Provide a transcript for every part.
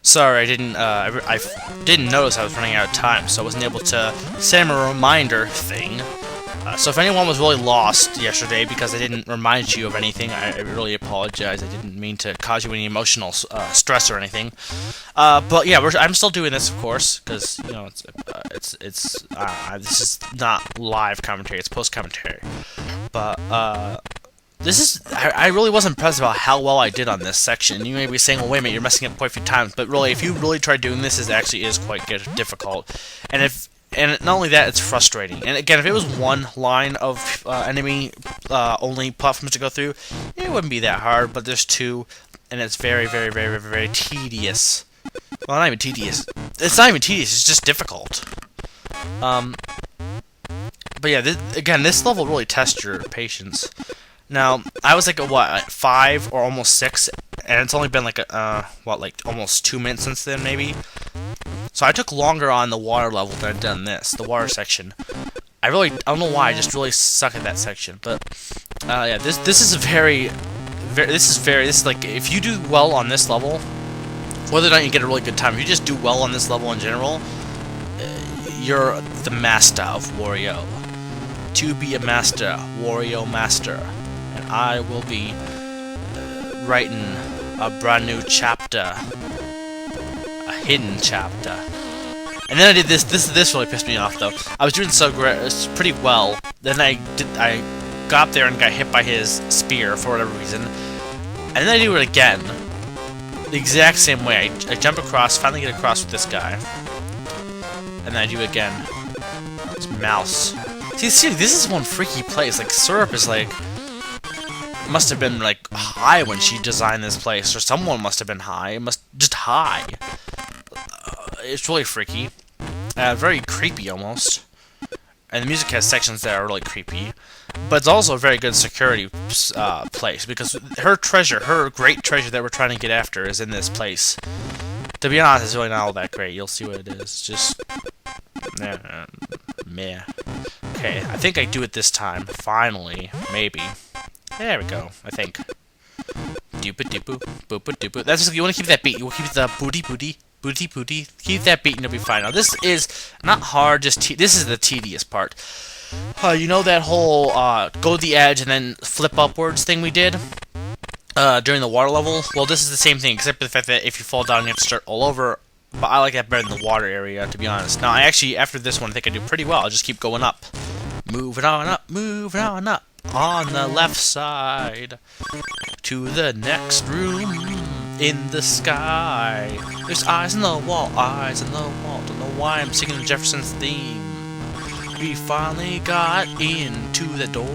Sorry, I didn't notice I was running out of time, so I wasn't able to send him a reminder thing. So if anyone was really lost yesterday because I didn't remind you of anything, I really apologize. I didn't mean to cause you any emotional stress or anything. But yeah, I'm still doing this, of course, because you know this is not live commentary; it's post commentary. But this is I really was impressed about how well I did on this section. You may be saying, "Well, wait a minute, you're messing up quite a few times," but really, if you really try doing this, it actually is quite difficult. And not only that, it's frustrating. And again, if it was one line of enemy only platforms to go through, it wouldn't be that hard. But there's two, and it's very, very, very, very, very tedious. Well, not even tedious. It's not even tedious. It's just difficult. But yeah, again, this level really tests your patience. Now, I was like at 5 or almost 6, and it's only been like almost 2 minutes since then, maybe. So I took longer on the water level than I've done this, the water section. I don't know why, I just really suck at that section. But yeah, this is like, if you do well on this level, whether or not you get a really good time, if you just do well on this level in general, you're the master of Wario. To be a master, Wario master. And I will be writing a brand new chapter. A hidden chapter. And then I did this. This really pissed me off, though. I was doing so great, pretty well. Then I got up there and got hit by his spear for whatever reason. And then I do it again, the exact same way. I jump across, finally get across with this guy, and then I do it again. It's mouse. See, this is one freaky place. Like, Syrup is like, must have been like high when she designed this place, or someone must have been high. It must just high. It's really freaky, very creepy almost. And the music has sections that are really creepy, but it's also a very good security place because her great treasure that we're trying to get after is in this place. To be honest, it's really not all that great. You'll see what it is. It's just meh. Okay, I think I do it this time. Finally, maybe. There we go. I think. Doop-a-doop-a, boop-a-doop-a. That's just, you want to keep that beat. You want to keep the booty. Keep that beat and you'll be fine. Now this is not hard. This is the tedious part. You know that whole go to the edge and then flip upwards thing we did during the water level? Well, this is the same thing, except for the fact that if you fall down, you have to start all over. But I like that better than the water area, to be honest. Now, I actually, after this one, I think I do pretty well. I'll just keep going up. Moving on up, moving on up. On the left side. To the next room. In the sky. There's eyes in the wall, eyes in the wall. Don't know why I'm singing Jefferson's theme. We finally got into the door.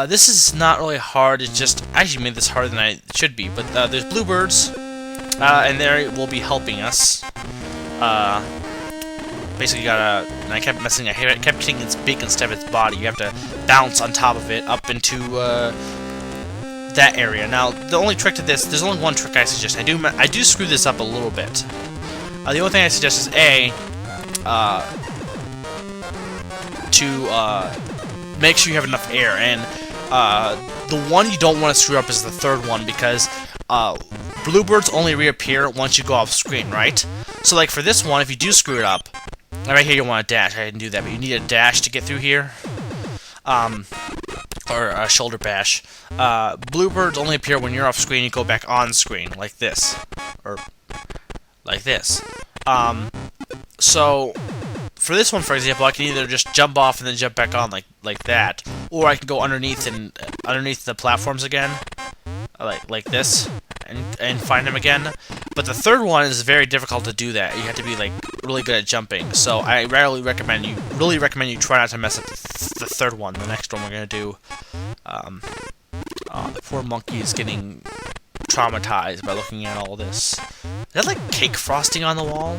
This is not really hard. It's just, I actually made this harder than I should be. But there's bluebirds. And they will be helping us. Basically, you gotta. And I kept messing. I kept hitting its beak instead of its body. You have to bounce on top of it up into that area. Now, the only trick to this, there's only one trick I suggest. I do screw this up a little bit. The only thing I suggest is to make sure you have enough air. And the one you don't want to screw up is the third one because bluebirds only reappear once you go off screen, right? So, like for this one, if you do screw it up, right here you want to dash. I didn't do that, but you need a dash to get through here. Or a shoulder bash. Bluebirds only appear when you're off screen. You go back on screen, like this, or like this. So for this one, for example, I can either just jump off and then jump back on, like that, or I can go underneath the platforms again, like this, and find them again. But the third one is very difficult to do that. You have to be like really good at jumping. So I really recommend you try not to mess up the third one. The next one we're gonna do. The poor monkey is getting traumatized by looking at all this. Is that like cake frosting on the wall?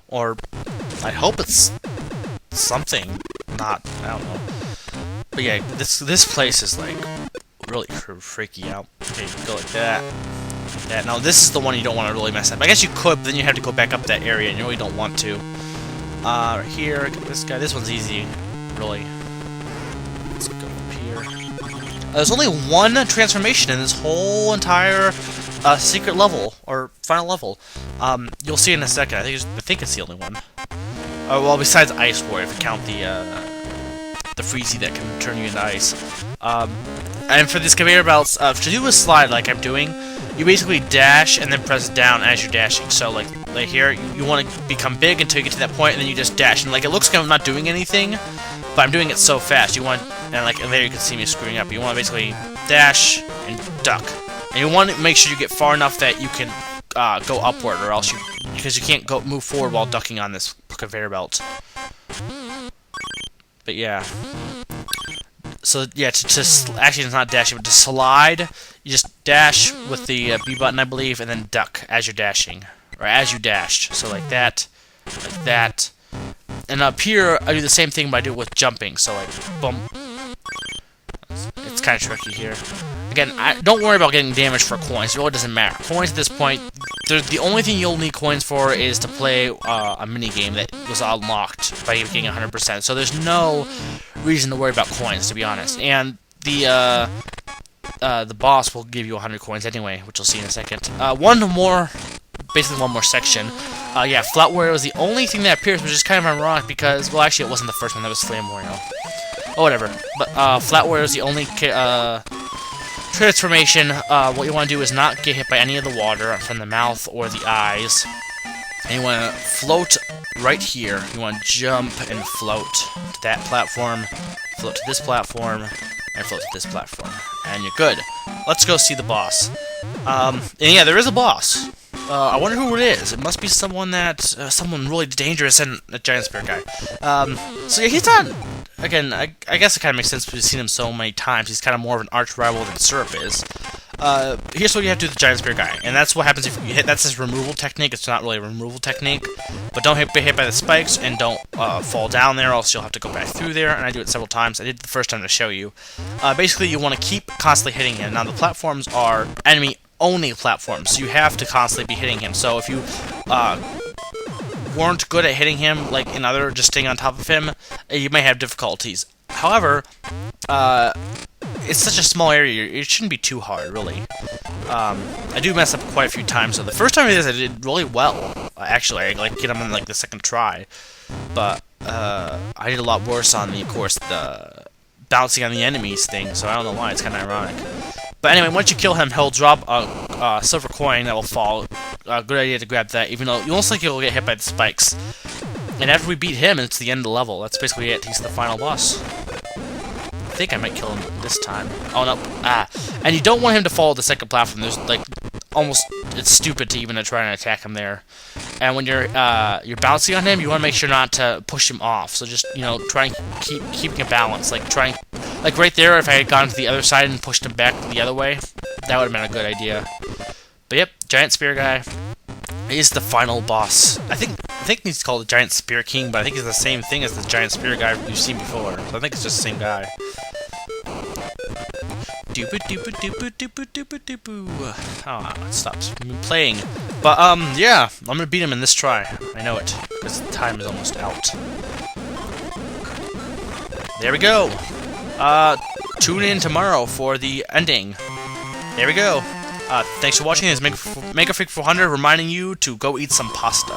Or I hope it's something. Not, I don't know. But yeah, this place is like really freaky out. Okay, go like that. Yeah, now this is the one you don't want to really mess up. I guess you could, but then you have to go back up that area, and you really don't want to. Right here, this guy. This one's easy, really. Let's go up here. There's only one transformation in this whole entire secret level, or final level. You'll see in a second. I think it's the only one. Well, besides Ice War, if you count the freezy that can turn you into ice. And for these conveyor belts, to do a slide like I'm doing, you basically dash and then press down as you're dashing. So like here, you want to become big until you get to that point, and then you just dash. And like it looks like I'm not doing anything, but I'm doing it so fast. You want, and there you can see me screwing up. You want to basically dash and duck, and you want to make sure you get far enough that you can go upward, or else because you can't move forward while ducking on this conveyor belt. But yeah. So yeah, actually it's not dashing, but to slide, you just dash with the B button, I believe, and then duck as you're dashing, or as you dashed. So like that, and up here I do the same thing, but I do it with jumping. So like boom. It's kind of tricky here. Again, don't worry about getting damage for coins. It really doesn't matter. Coins at this point, the only thing you'll need coins for is to play a mini game that was unlocked by getting 100%. So there's no reason to worry about coins, to be honest. And the boss will give you 100 coins anyway, which you'll see in a second. Basically one more section. Yeah, Flat Wario is the only thing that appears, which is kind of ironic because, well, actually it wasn't the first one. That was Slam Wario. Oh, whatever. But Flat Wario is the only transformation. What you want to do is not get hit by any of the water from the mouth or the eyes. And you want to float right here. You want to jump and float to that platform, float to this platform, and float to this platform. And you're good. Let's go see the boss. And yeah, there is a boss. I wonder who it is. It must be someone someone really dangerous and a giant spirit guy. So yeah, he's not. Again, I guess it kind of makes sense because we've seen him so many times. He's kind of more of an arch rival than Syrup is. Here's what you have to do with the giant spirit guy, and that's what happens if you hit. That's his removal technique. It's not really a removal technique, but don't get hit by the spikes and don't fall down there, else you'll have to go back through there. And I do it several times. I did it the first time to show you. Basically, you want to keep constantly hitting him. Now the platforms are enemy-only platforms, so you have to constantly be hitting him. So if you weren't good at hitting him, like in other, just staying on top of him, you may have difficulties. However, it's such a small area, it shouldn't be too hard, really. I do mess up quite a few times, so the first time I did this, I did really well. Actually, I get him on like the second try, but I did a lot worse on of course, the bouncing on the enemies thing, so I don't know why, it's kind of ironic. But anyway, once you kill him, he'll drop a silver coin that will fall. Good idea to grab that, even though you most likely will get hit by the spikes. And after we beat him, it's the end of the level. That's basically it. He's the final boss. I think I might kill him this time. Oh, no. And you don't want him to fall to the second platform. There's, like, it's stupid to even try and attack him there. And when you're bouncing on him, you want to make sure not to push him off. So just, try and keeping a balance. Like right there, if I had gone to the other side and pushed him back the other way, that would have been a good idea. But yep, Giant Spear Guy is the final boss. I think he's called the Giant Spear King, but I think he's the same thing as the Giant Spear Guy we've seen before. So I think it's just the same guy. Oh, it stops me playing. But yeah, I'm gonna beat him in this try. I know it, because the time is almost out. There we go. Tune in tomorrow for the ending. There we go. Thanks for watching. This is Mega Freak 400 reminding you to go eat some pasta.